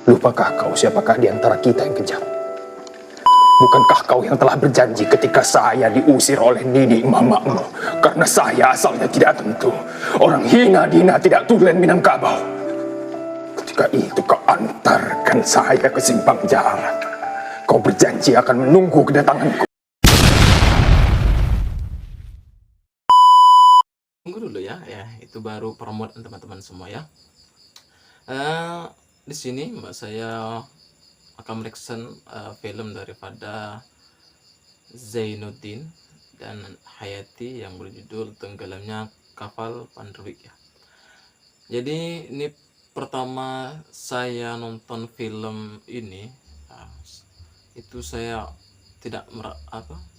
Lupakah kau siapakah di antara kita yang kejam? Bukankah kau yang telah berjanji ketika saya diusir oleh Nini mamamu? Karena saya asalnya tidak tentu. Orang hina dina tidak tulen Minangkabau. Ketika itu kau antarkan saya ke simpang jalan. Kau berjanji akan menunggu kedatanganku. Tunggu dulu ya, itu baru promote teman-teman semua ya. Di sini mbak saya akan mereaction film daripada Zainuddin dan Hayati yang berjudul Tenggelamnya Kapal Pandrwik ya. Jadi ini pertama saya nonton film ini, itu saya tidak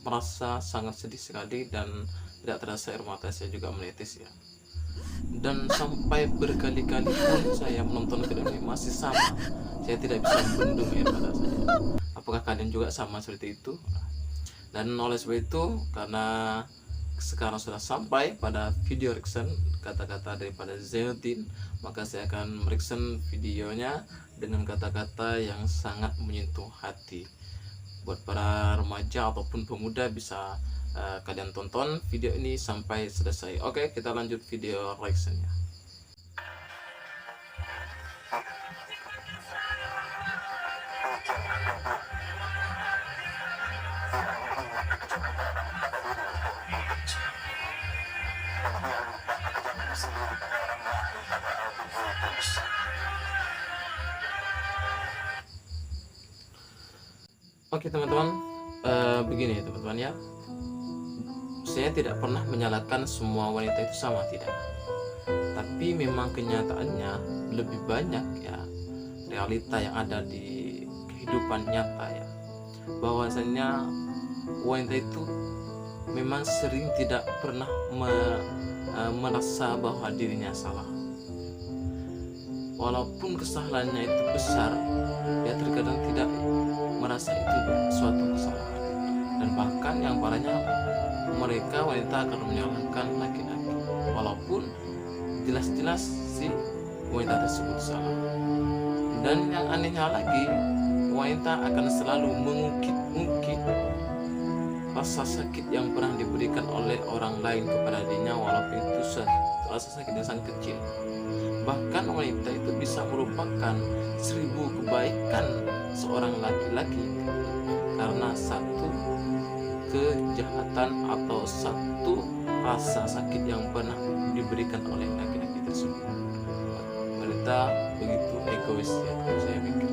merasa sangat sedih sekali dan tidak terasa air mata saya juga menetes ya. Dan sampai berkali-kali pun saya menonton film ini masih sama, saya tidak bisa membendung air mata saya. Apakah kalian juga sama seperti itu? Dan oleh sebab itu, karena sekarang sudah sampai pada video reaction kata-kata daripada Zainuddin, maka saya akan mereaction videonya dengan kata-kata yang sangat menyentuh hati. Buat para remaja ataupun pemuda bisa kalian tonton video ini sampai selesai. Oke, kita lanjut video reactionnya. Oke teman-teman, begini teman-teman ya, saya tidak pernah menyalahkan semua wanita itu sama, tidak. Tapi memang kenyataannya lebih banyak ya realita yang ada di kehidupan nyata ya, bahwasanya wanita itu memang sering tidak pernah merasa bahwa dirinya salah. Walaupun kesalahannya itu besar, dia terkadang tidak merasa itu suatu kesalahan. Dan bahkan yang parahnya, mereka wanita akan menyalahkan laki-laki walaupun jelas-jelas si wanita tersebut salah. Dan yang anehnya lagi, wanita akan selalu mengungkit-ungkit rasa sakit yang pernah diberikan oleh orang lain kepada dirinya, walaupun itu rasa sakit yang sangat kecil. Bahkan wanita itu bisa merupakan 1000 kebaikan seorang laki-laki karena satu kejahatan atau satu rasa sakit yang pernah diberikan oleh laki-laki tersebut. Wanita begitu egois ya, kalau saya pikir.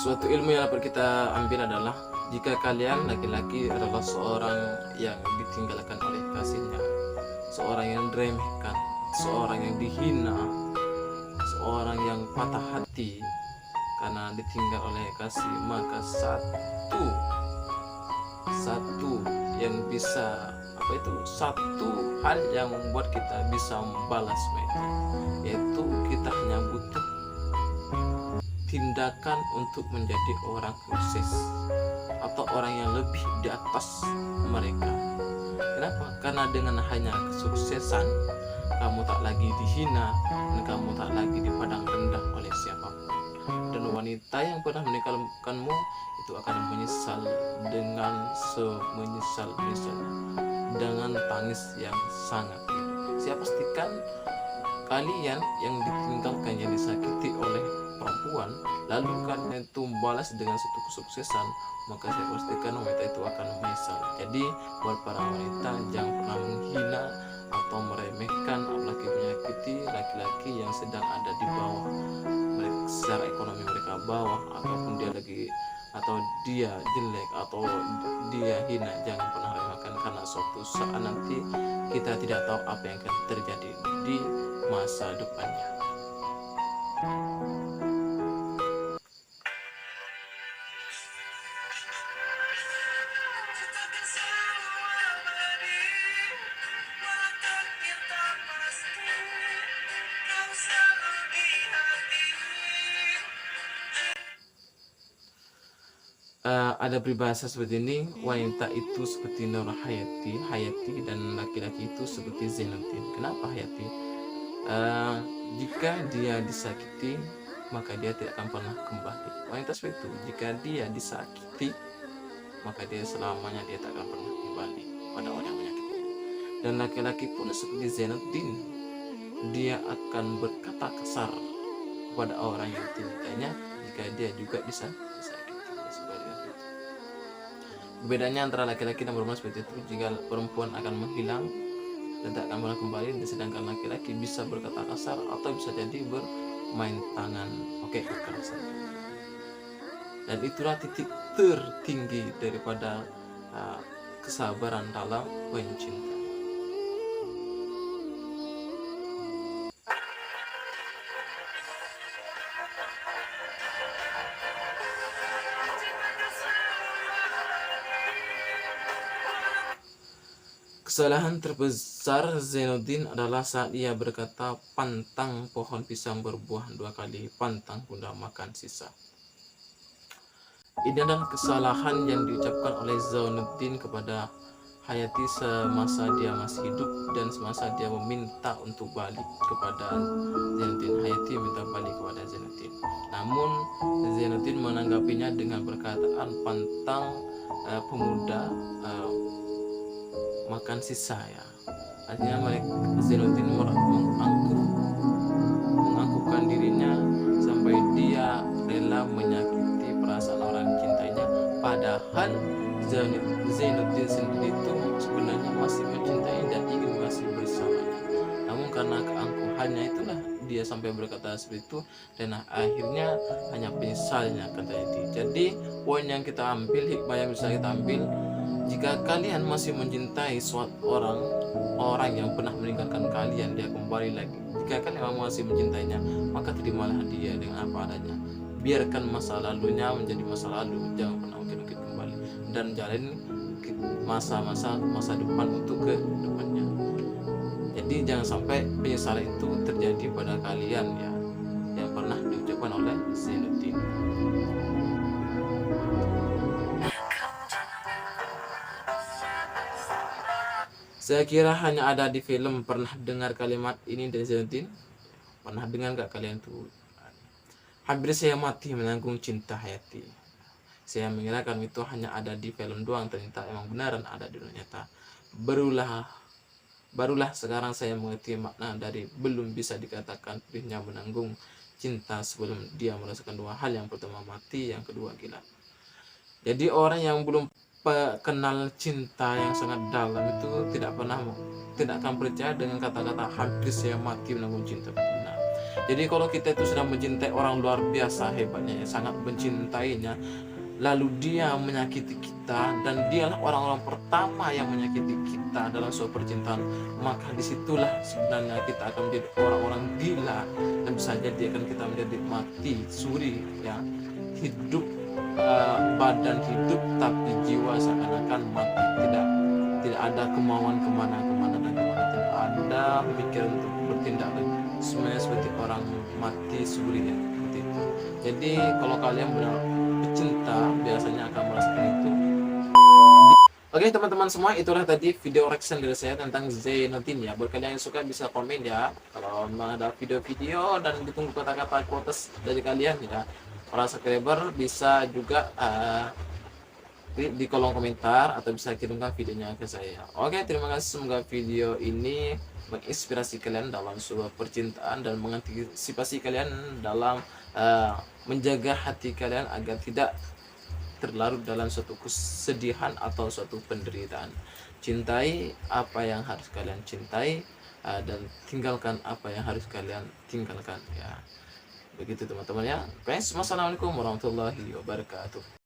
Suatu ilmu yang dapat kita ambil adalah, jika kalian laki-laki adalah seorang yang ditinggalkan oleh kasihnya, seorang yang diremehkan, seorang yang dihina, seorang yang patah hati karena ditinggal oleh kasih, maka satu yang bisa satu hal yang membuat kita bisa membalas mereka, yaitu kita hanya butuh tindakan untuk menjadi orang sukses atau orang yang lebih di atas mereka. Kenapa? Karena dengan hanya kesuksesan, kamu tak lagi dihina dan kamu tak lagi dipandang rendah oleh siapapun. Dan wanita yang pernah meninggalkanmu itu akan menyesal dengan semenyesal-menyesalnya, dengan tangis yang sangat. Saya pastikan kalian yang ditinggalkan, yang disakiti oleh perempuan, lalu kalian itu membalas dengan satu kesuksesan, maka saya pastikan wanita itu akan menyesal. Jadi buat para wanita, jangan pernah menghina atau meremehkan apalagi menyakiti laki-laki yang sedang ada di bawah mereka, secara ekonomi mereka bawah, ataupun dia jelek atau dia hina. Jangan pernah remehkan, karena suatu saat nanti kita tidak tahu apa yang akan terjadi di masa depannya. Ada peribahasa seperti ini, wanita itu seperti Nur Hayati dan laki-laki itu seperti Zainuddin. Kenapa Hayati? Jika dia disakiti, maka dia tidak akan pernah kembali. Wanita seperti itu, jika dia disakiti, maka dia selamanya dia tak akan pernah kembali pada orang yang menyakiti. Dan laki-laki pun seperti Zainuddin, dia akan berkata kasar kepada orang yang dicintainya jika dia juga disakiti. Bedanya antara laki-laki dan perempuan seperti itu, jika perempuan akan menghilang dan tak akan pernah kembali, sedangkan laki-laki bisa berkata kasar atau bisa jadi bermain tangan, kekerasan. Dan itulah titik tertinggi daripada kesabaran dalam mencinta. Kesalahan terbesar Zainuddin adalah saat ia berkata, pantang pohon pisang berbuah 2 kali, pantang kuda makan sisa. Ini adalah kesalahan yang diucapkan oleh Zainuddin kepada Hayati semasa dia masih hidup dan semasa dia meminta untuk balik kepada Zainuddin. Hayati minta balik kepada Zainuddin. Namun Zainuddin menanggapinya dengan perkataan pantang pemuda makan sisa, ya. Artinya Zainuddin mengakukan dirinya sampai dia rela menyakiti perasaan orang cintainya, padahal Zainuddin sendiri itu sebenarnya masih mencintai dan ingin masih bersamanya. Namun karena keangkuhannya itulah dia sampai berkata seperti itu, dan akhirnya hanya penyesalnya kata itu. Jadi poin yang kita ambil, hikmah yang bisa kita ambil, jika kalian masih mencintai suatu orang yang pernah meninggalkan kalian, dia kembali lagi. Jika kalian masih mencintainya, maka terimalah dia dengan apa adanya. Biarkan masa lalunya menjadi masa lalu, jangan pernah ungkit-ungkit kembali, dan jalani masa depan untuk ke depannya. Jadi jangan sampai penyesalan itu terjadi pada kalian, ya, yang pernah diucapkan oleh Zainuddin. Saya kira hanya ada di film. Pernah dengar kalimat ini dari Zainuddin? Pernah dengar gak kalian tuh? Hampir saya mati menanggung cinta Hayati. Saya mengirakan itu hanya ada di film doang, ternyata emang benaran ada di dunia nyata. Barulah sekarang saya mengerti makna dari belum bisa dikatakan perihnya menanggung cinta sebelum dia merasakan 2 hal. Yang pertama mati, yang kedua gila. Jadi orang yang belum kenal cinta yang sangat dalam itu tidak akan percaya dengan kata-kata hampir saya mati menanggung cinta. Nah, jadi kalau kita itu sudah mencintai orang luar biasa hebatnya, sangat mencintainya, lalu dia menyakiti kita dan dialah orang-orang pertama yang menyakiti kita dalam suatu percintaan, maka disitulah sebenarnya kita akan menjadi orang-orang gila, dan bisa jadi akan kita menjadi mati suri, ya, hidup badan hidup tapi jiwa seakan-akan mati, tidak ada kemauan kemana-kemana dan kemana, tidak ada pikiran untuk bertindak lagi, semuanya seperti orang mati suri, ya, seperti itu. Jadi kalau kalian benar pecinta biasanya akan merasakan itu. Oke teman-teman semua, itulah tadi video reaction dari saya tentang Zainuddin, ya. Buat kalian yang suka bisa komen, ya, kalau memang ada video-video, dan ditunggu kata-kata quotes dari kalian, ya. Para subscriber bisa juga di kolom komentar atau bisa kirimkan videonya ke saya. Oke, terima kasih. Semoga video ini menginspirasi kalian dalam sebuah percintaan dan mengantisipasi kalian dalam menjaga hati kalian agar tidak terlarut dalam suatu kesedihan atau suatu penderitaan. Cintai apa yang harus kalian cintai, dan tinggalkan apa yang harus kalian tinggalkan, ya. Begitu teman-teman, ya. Assalamualaikum warahmatullahi wabarakatuh.